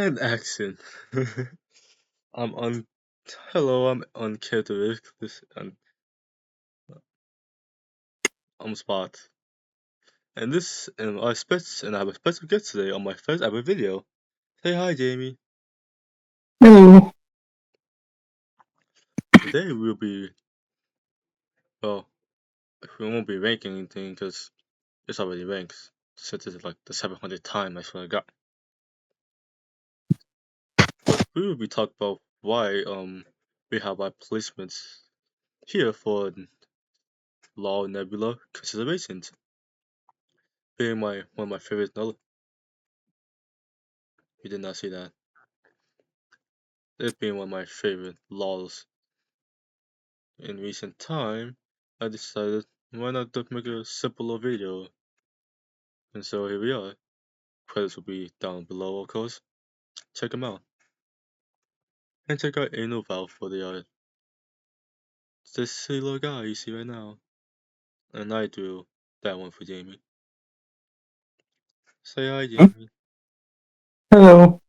And action. I'm on. Hello, I'm on characteristic. I'm Spot. And I have a special guest today on my first ever video. Say hi, Jamie. Hello. Today well, we won't be ranking anything because it's already ranked. Since it's like the 700th time I swear to God. But we will be talking about why we have our placements here for Law Nebula considerations. Being one of my favorite novels. You did not see that. It being one of my favorite lawls in recent time, I decided why not to make a simpler video. And so here we are. Credits will be down below, of course. Check them out. And check out Anal Valve for the art. It's this silly little guy you see right now. And I drew that one for Jamie. Say hi, Jamie. Hello.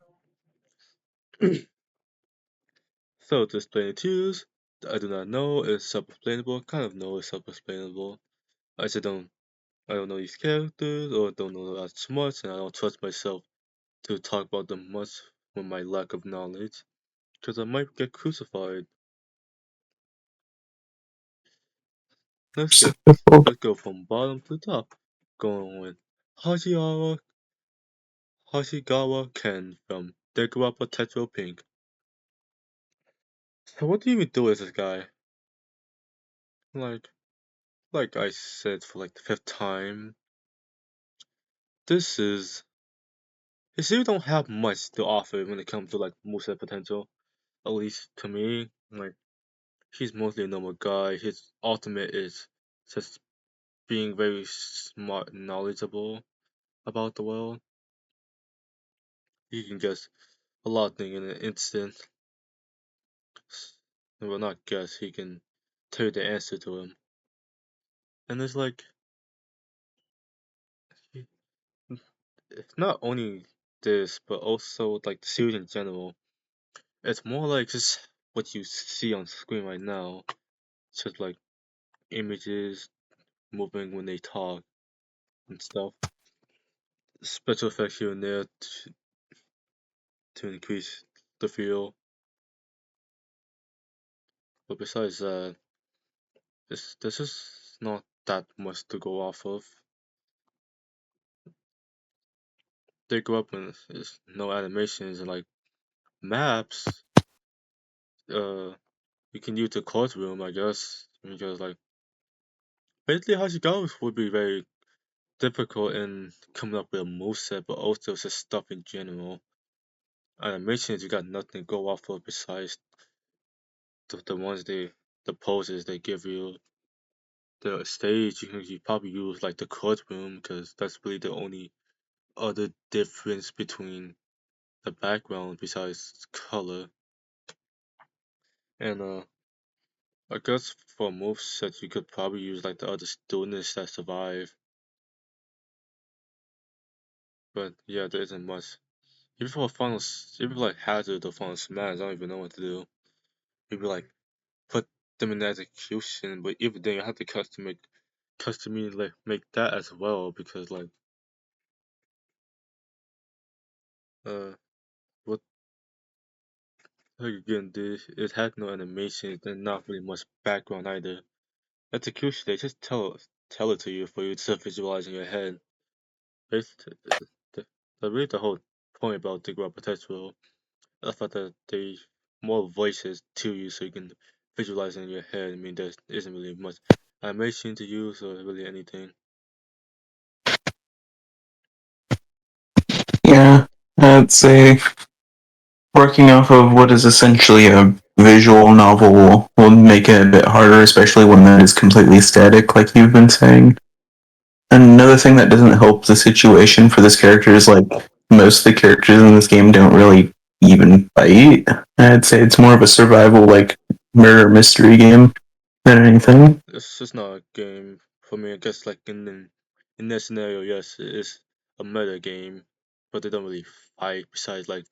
So to explain it to you, I do not know it's self-explainable, kind of know it's self-explainable. I just I don't know these characters or don't know that much and I don't trust myself to talk about them much with my lack of knowledge, because I might get crucified. Let's get let's go from bottom to top. Going with Hajiwara Hashigawa Ken from Dekurapa Tetro Pink. So what do you even do with this guy? Like like I said for like the fifth time, this is his series don't have much to offer when it comes to like moveset potential. At least to me. Like he's mostly a normal guy. His ultimate is just being very smart and knowledgeable about the world. He can guess a lot of things in an instant. Well, not guess, he can tell you the answer to him. And it's like, it's not only this, but also like the series in general. It's more like just what you see on screen right now. Just like images moving when they talk and stuff. Special effects here and there to increase the feel. But besides that, this is not that much to go off of. They go up and there's no animations and like maps. You can use the courtroom, I guess, because like basically Hashigawa would be very difficult in coming up with a moveset, but also just stuff in general. Animations, you got nothing to go off of besides the ones the poses they give you. The stage, you probably use like the courtroom because that's really the only other difference between the background besides color. And I guess for movesets you could probably use like the other students that survive. But yeah, there isn't much. Even for like Hazard or Final Smash, I don't even know what to do. Maybe like put them in execution, but even then you have to custom like make that as well because uh what like again this it had no animation and not really much background either. Execution they just tell it to you for you to visualize in your head. Basically, really the whole point about the grab potential. I thought that they more voices to you so you can visualize in your head. I mean, there isn't really much animation to use or really anything. Yeah, I'd say working off of what is essentially a visual novel will make it a bit harder, especially when that is completely static, like you've been saying. And another thing that doesn't help the situation for this character is like most of the characters in this game don't really even fight. I'd say it's more of a survival, like murder mystery game than anything. It's just not a game for me. I guess like in that scenario, yes, it is a meta game, but they don't really fight. Besides, like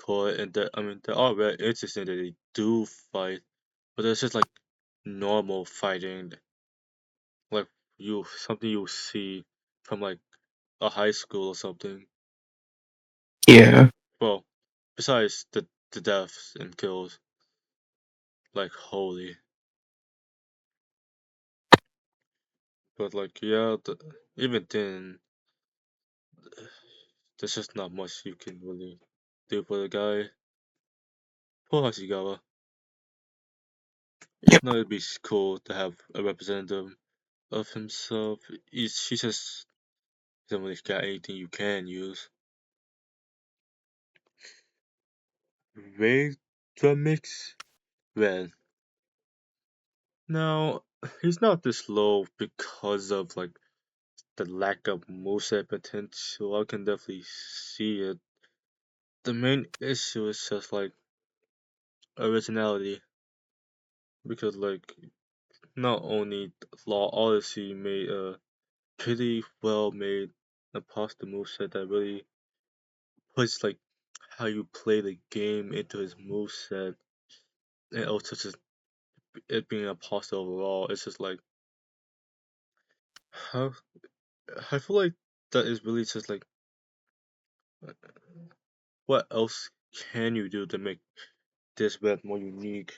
core, and they're all very interesting that they do fight, but it's just like normal fighting, like something you see from like a high school or something. Yeah. Well, besides the deaths and kills, like holy, but like yeah, even then, there's just not much you can really do for the guy. Poor Hashigawa. Even Yep. though it'd be cool to have a representative of himself, she just doesn't really got anything you can use. Ray drum mix? Well, now he's not this low because of like the lack of moveset potential. I can definitely see it. The main issue is just like originality, because like not only Law Odyssey made a pretty well made imposter moveset that really puts like how you play the game into his moveset, and also just it being a imposter overall. It's just like how I feel like that is really just like what else can you do to make this web more unique?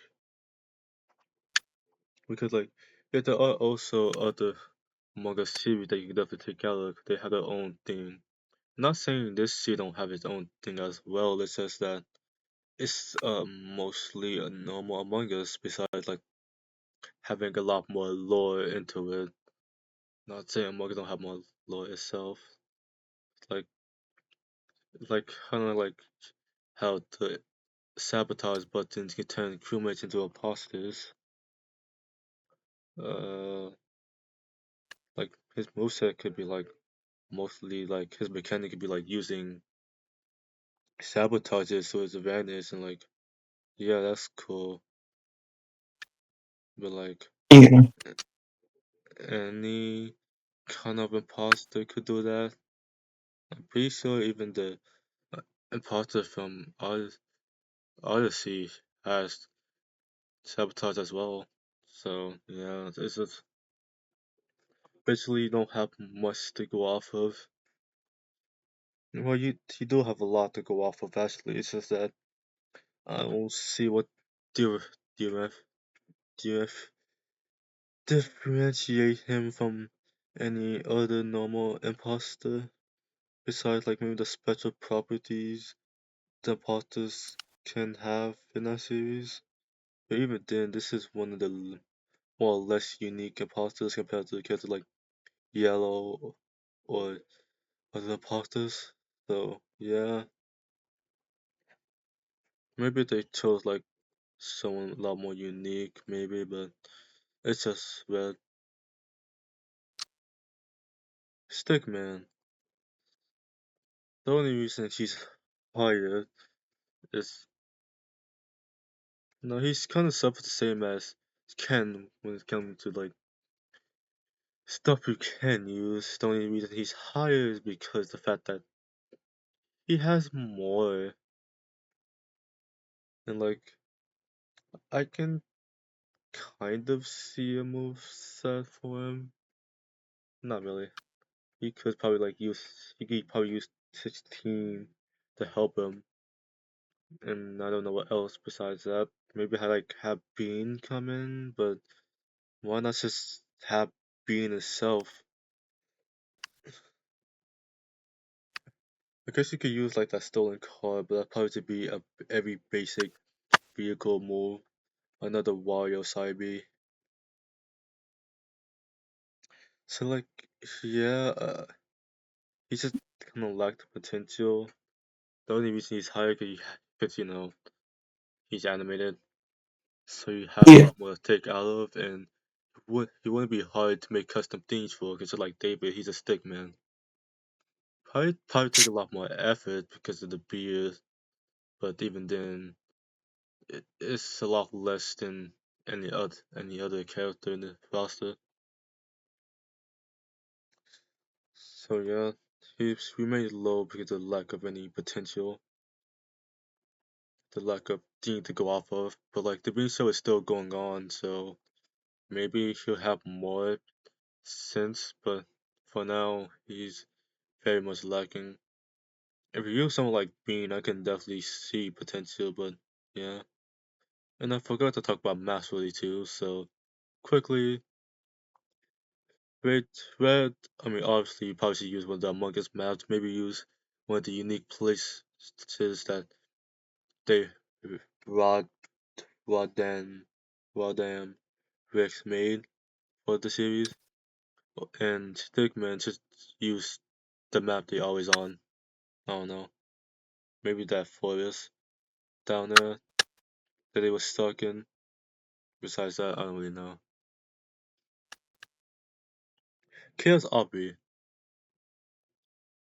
Because like yeah, there are also other manga series that you can definitely take out of. They have their own thing. Not saying this series don't have its own thing as well. It's just that it's mostly a normal Among Us. Besides like having a lot more lore into it. Not saying Among Us don't have more lore itself. Like kind of like how the sabotage buttons can turn crewmates into imposters. Uh, like his moveset could be like mostly like his mechanic could be like using sabotages to his advantage, and like yeah, that's cool. But like Yeah. any kind of imposter could do that. I'm pretty sure even the uh, imposter from Odyssey has sabotage as well. So yeah, it's just basically you don't have much to go off of. Well, you do have a lot to go off of actually. It's just that I don't see what dir diref diref differentiate him from any other normal imposter. Besides, like maybe the special properties the imposters can have in that series. But even then, this is one of the more or less unique imposters compared to the characters like Yellow or other imposters. So yeah, maybe they chose like someone a lot more unique, maybe, but it's just red. Stickman. The only reason he's hired is no, he's kind of suffered the same as Ken when it comes to like stuff you can use. The only reason he's hired is because the fact that he has more, and like I can kind of see a move set for him. Not really. He could probably like he could probably use his team to help him, and I don't know what else besides that. Maybe have Bean come in, but why not just have Bean itself? I guess you could use like that stolen car, but that probably to be a every basic vehicle move. Another Wario side B. So like yeah, he just kind of lacked the potential. The only reason he's hired because he's animated, so you have a Yeah. lot more to take out of, and he wouldn't be hard to make custom things for, because like David, he's a stick man. Probably take a lot more effort because of the beard, but even then, it's a lot less than any other character in the roster. So yeah, he's remained low because of lack of any potential. the lack of thing to go off of. But like the Bean Show is still going on, so maybe he'll have more sense. But for now, he's very much lacking. If you use someone like Bean, I can definitely see potential. But yeah, and I forgot to talk about maps really too. So quickly, red, red. I mean, obviously, you probably should use one of the Among Us maps. Maybe use one of the unique places that they Rod Rodan Rodam Rex made for the series, and Stickman just use the map they always on. I don't know, maybe that forest down there that they were stuck in. Besides that, I don't really know. Chaos Aubrey,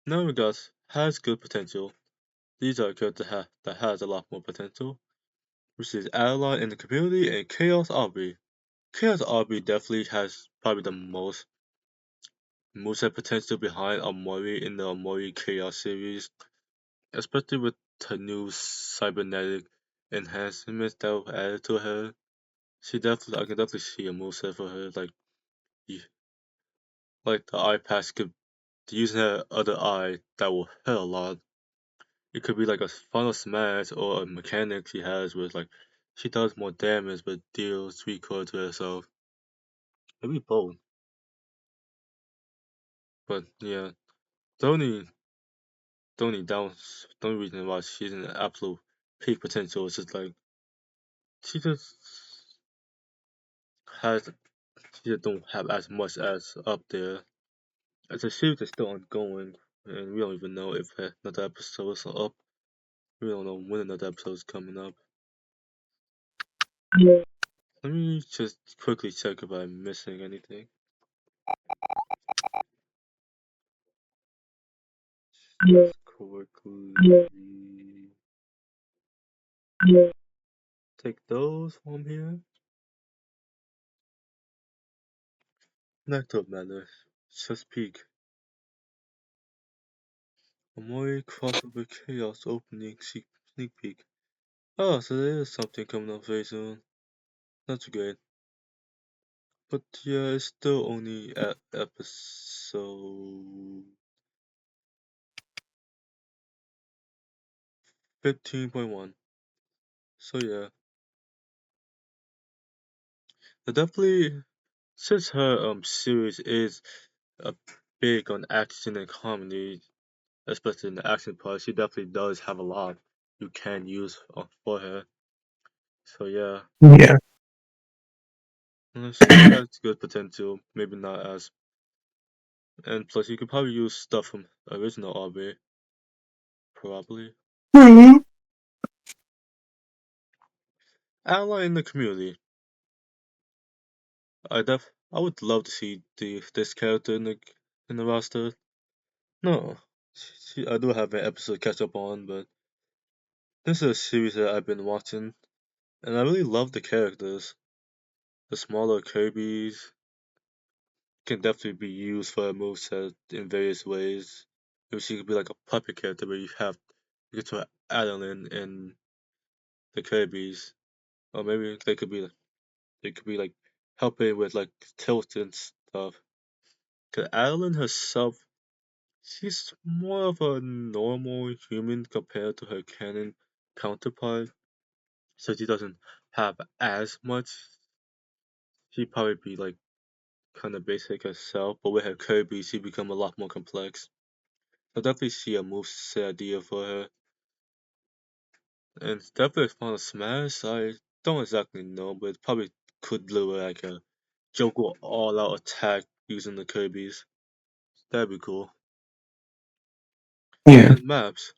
now regards, has good potential. These are a character that has a lot more potential, which is Adeline in the community and Chaos Aubrey. Chaos Aubrey definitely has probably the most moveset potential behind Amori in the Amori Chaos series, especially with her new cybernetic enhancements that were added to her. I can definitely see a moveset for her, like the eye patch could using her other eye that will hit a lot. It could be like a final smash or a mechanic she has where like she does more damage but deals recoil to herself. Maybe both. But yeah, the the only reason why she's in absolute peak potential is just like she just has she just don't have as much as up there. As the series is still ongoing, and we don't even know if another episode is up. We don't know when another episode is coming up. Let me just quickly check if I'm missing anything. Just quickly take those from here. Nectar matters. Just peek. Amori crossover chaos opening sneak peek. Oh, so there is something coming up very soon. That's great. But yeah, it's still only at episode 15.1. So yeah, definitely since her series is big on action and comedy, especially in the action part, she definitely does have a lot you can use for her. So yeah, Yeah. she has good potential, maybe not as. And plus, you could probably use stuff from original RB, probably. Hmm. Ally in the community. I would love to see this character in the roster. No, I do have an episode to catch up on, but this is a series that I've been watching, and I really love the characters. The smaller Kirby's can definitely be used for a moveset in various ways. Maybe she could be like a puppet character where you get to Adeline and the Kirby's, or maybe they could be like helping with like tilt and stuff. Cause Adeline herself, she's more of a normal human compared to her canon counterpart, so she doesn't have as much. She'd probably be like kind of basic herself, but with her Kirby, she become a lot more complex. I definitely see a moveset idea for her. And definitely Final Smash, I don't exactly know, but it probably could do like a Joker all out attack using the Kirby's. That'd be cool. Yeah. And maps.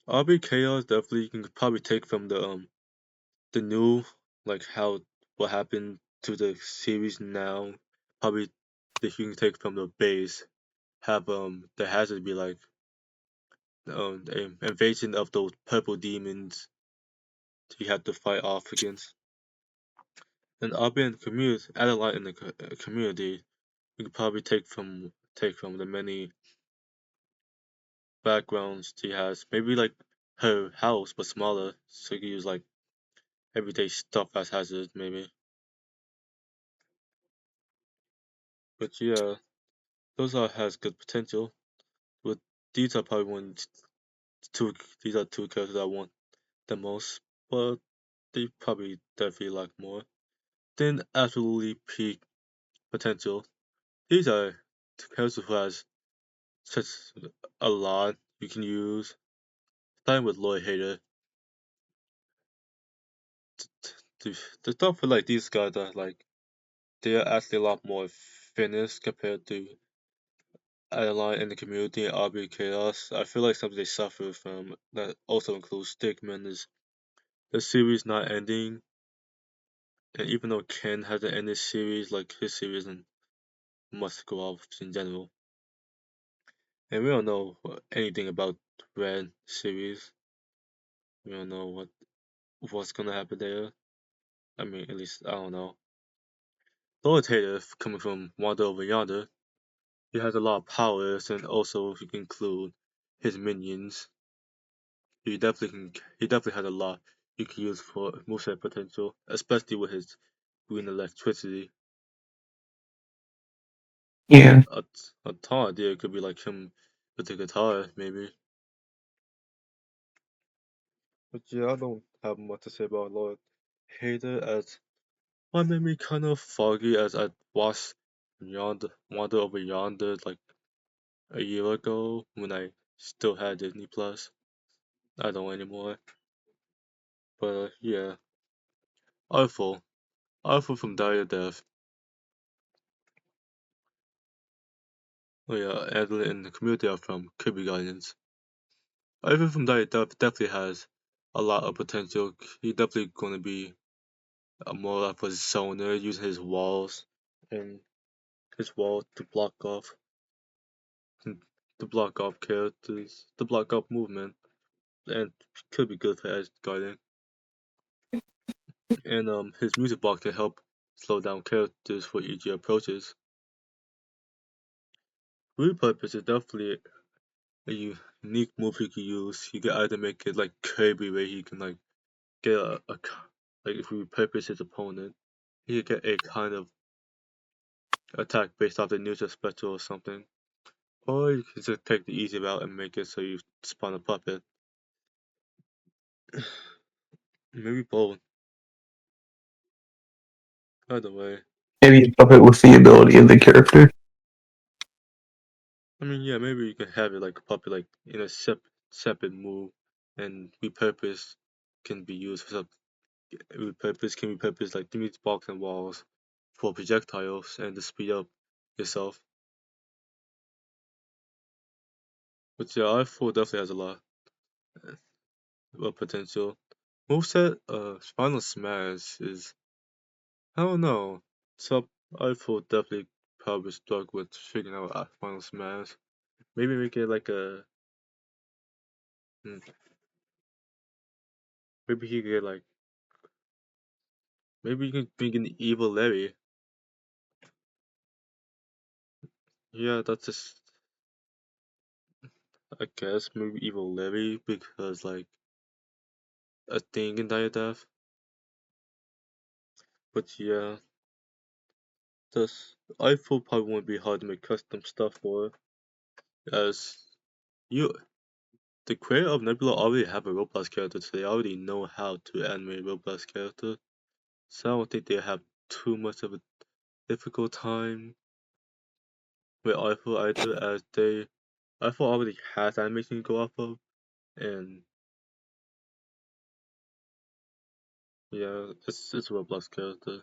RB Chaos definitely you can probably take from the new like how what happened to the series now. Probably that you can take from the base. Have there has to be like an invasion of those purple demons you have to fight off against. And urban community, Adelaide in the community, you could probably take from the many backgrounds she has. Maybe like her house but smaller, so you can use like everyday stuff as hazards maybe. But yeah, those are has good potential. But these are probably two. These are two characters I want the most, but they probably definitely lack more. Then absolutely peak potential. These are characters who has such a lot you can use. Starting with Lloyd Hader. The stuff with like these guys are like they are actually a lot more finished compared to Adeline in the community and RB Chaos. I feel like something they suffer from that also includes Stickman is the series not ending, and even though Ken hasn't ended series, like his series and must go off in general. And we don't know anything about Red series. We don't know what's gonna happen there. I mean, at least I don't know. Authoritative coming from Wander Over Yonder, he has a lot of powers, and also if you can include his minions, he definitely has a lot you can use for moveset potential, especially with his green electricity. Yeah. A, a tall idea could be like him with the guitar, maybe. But yeah, I don't have much to say about Lord Hater as my memory kind of foggy as I watched Wander Over Yonder like a year ago when I still had Disney Plus. I don't anymore. But yeah, Artful. Artful from Dire Death. Oh yeah, Adler and the community are from Kirby Guidance. Artful from Dire Death definitely has a lot of potential. He's definitely going to be a more of a zoner using his walls and his wall to block off characters, to block off movement, and could be good for edge guarding. And his music box can help slow down characters for easier approaches. Repurpose is definitely a unique move he can use. You can either make it like Kirby where he can like get like if we repurpose his opponent, he can get a kind of attack based off the neutral special or something. Or you can just take the easy route and make it so you spawn a puppet. Maybe both. Either way. Maybe a puppet with the ability of the character. I mean, yeah, maybe you can have it like a puppet, like in a separate move, and repurpose can be used for some repurpose like the meat box and walls for projectiles and to speed up yourself. But yeah, I4 definitely has a lot of potential. Moveset, Final Smash is I don't know. So I4 definitely probably stuck with figuring out Final Smash. Maybe make it like a hmm, maybe he could get like maybe you can bring an evil Larry. Yeah, that's just I guess maybe evil Larry because like a thing in Dire Death. But yeah, this I4 probably won't be hard to make custom stuff for as you the creator of Nebula already have a Roblox character, so they already know how to animate Roblox character. So I don't think they have too much of a difficult time with I4 either, as I4 already has animation to go off of, and yeah, it's a Roblox character.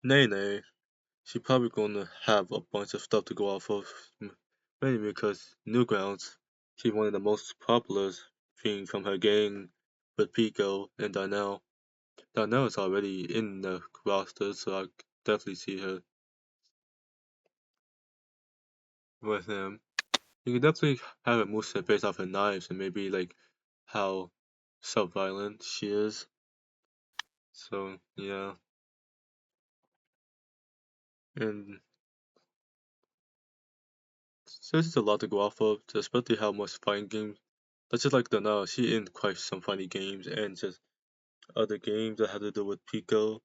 Nay, she probably gonna have a bunch of stuff to go off of, mainly because Newgrounds, she's one of the most popular, being from her gang with Pico and Darnell. Darnell is already in the roster, so I could definitely see her with him. You could definitely have a moveset based off her knives and maybe like how self-violent she is. So yeah, and so there's just a lot to go off of, especially how much fighting games That's just like the now. She in quite some funny games and just other games that had to do with Pico,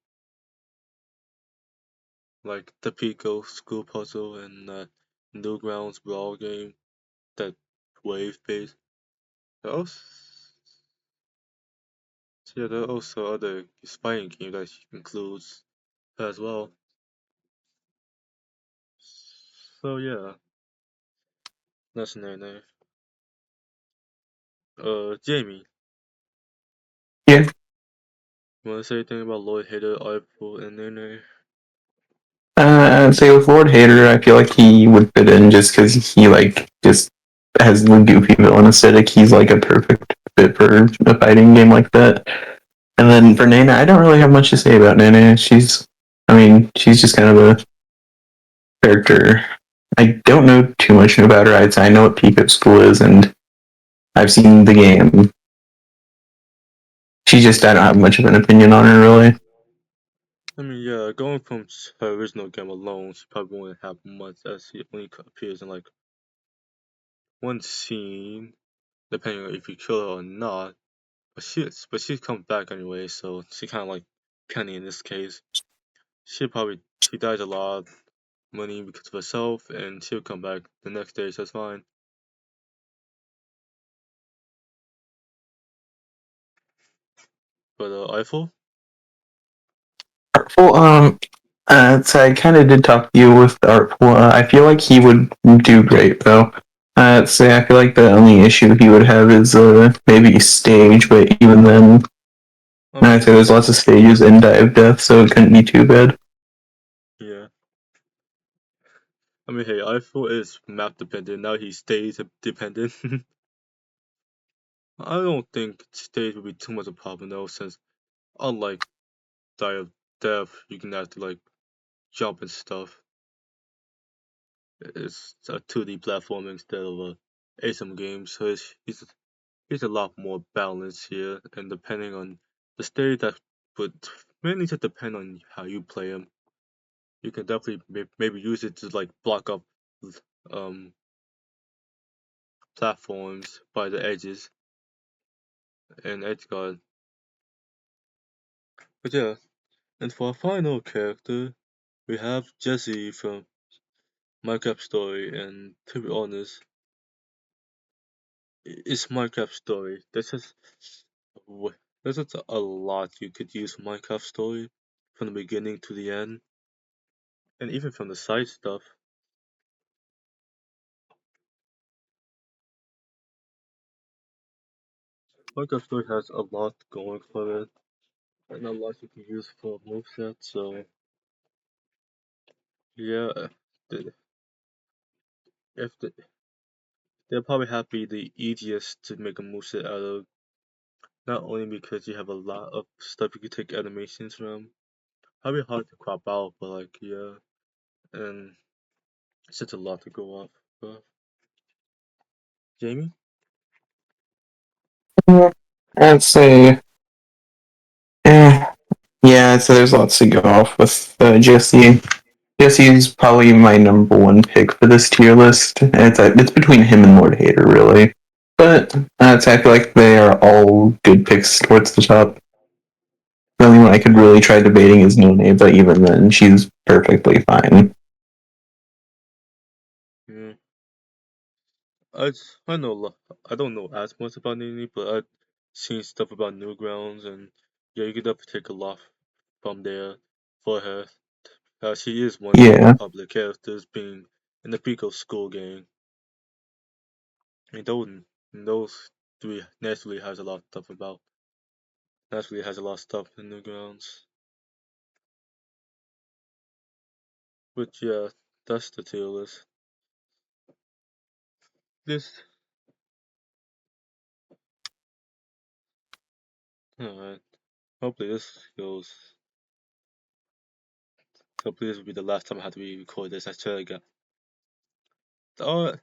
like the Pico School Puzzle and Newgrounds Brawl game, that wave based. Also, yeah, there are also other spying games that she includes as well. So yeah, that's Nene. Jamie, Yeah. you wanna say anything about Lloyd Hader, Artful, and Nene? I'd say with Lord Hater, I feel like he would fit in just because he like just has the goofy villain aesthetic. He's like a perfect fit for a fighting game like that. And then for Nana, I don't really have much to say about Nana. I mean, she's just kind of a character. I don't know too much about her. I know what Peep at School is, and I've seen the game. I don't have much of an opinion on her, really. I mean, yeah, going from her original game alone, she probably wouldn't have much as she only appears in like one scene, depending on if you kill her or not. But she comes back anyway, so she kind of like Penny in this case. She dies a lot of money because of herself, and she'll come back the next day, so it's fine. But Eiffel, Artful, so I kind of did talk to you with Artful. I feel like he would do great, though. Say I feel like the only issue he would have is maybe stage, but even then, I I'd say mean, there's lots of stages in Dive Death, so it couldn't be too bad. yeah. I mean, hey, Eiffel is map dependent. Now he stays dependent. I don't think stage would be too much of a problem though, since unlike Die of Death, you can actually like jump and stuff. It's a 2D platform instead of a ASM game, so it's a lot more balanced here. And depending on the stage, that would mainly just depend on how you play them. You can definitely maybe use it to like block up um platforms by the edges and edge guard. But yeah, and for our final character, we have Jesse from Minecraft Story, and to be honest, it's Minecraft Story. There's just a lot you could use Minecraft Story from the beginning to the end, and even from the side stuff. Minecraft Story has a lot going for it, and a lot you can use for moveset. So yeah, the, if the, they'll probably have be the easiest to make a moveset out of. Not only because you have a lot of stuff you can take animations from, probably hard to crop out, but like yeah, and it's just a lot to go off. But Jamie, I'd say, eh, yeah, so there's lots to go off with Jesse. Jesse's probably my number one pick for this tier list. It's between him and Lord Hater, really. But I feel like they are all good picks towards the top. The only one I could really try debating is Nene, but even then, she's perfectly fine. yeah, I know I don't know as much about Nini, but I've seen stuff about Newgrounds, and yeah, you could definitely take a lot from there for her. She is one of the more Yeah, popular characters, being in the Pico school game. And those three naturally has a lot of stuff about. Naturally has a lot of stuff in Newgrounds. But yeah, that's the tier list. This, alright. Hopefully this goes. Hopefully this will be the last time I have to re-record this. I swear to God. Uh,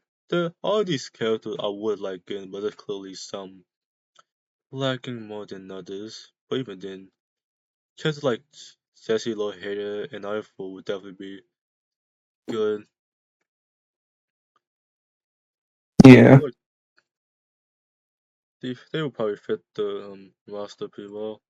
all these characters I would like in, but there's clearly some lacking more than others. But even then, characters like Jesse Loheda and Eiffel would definitely be good. I yeah. feel like they will probably fit the roster pretty well.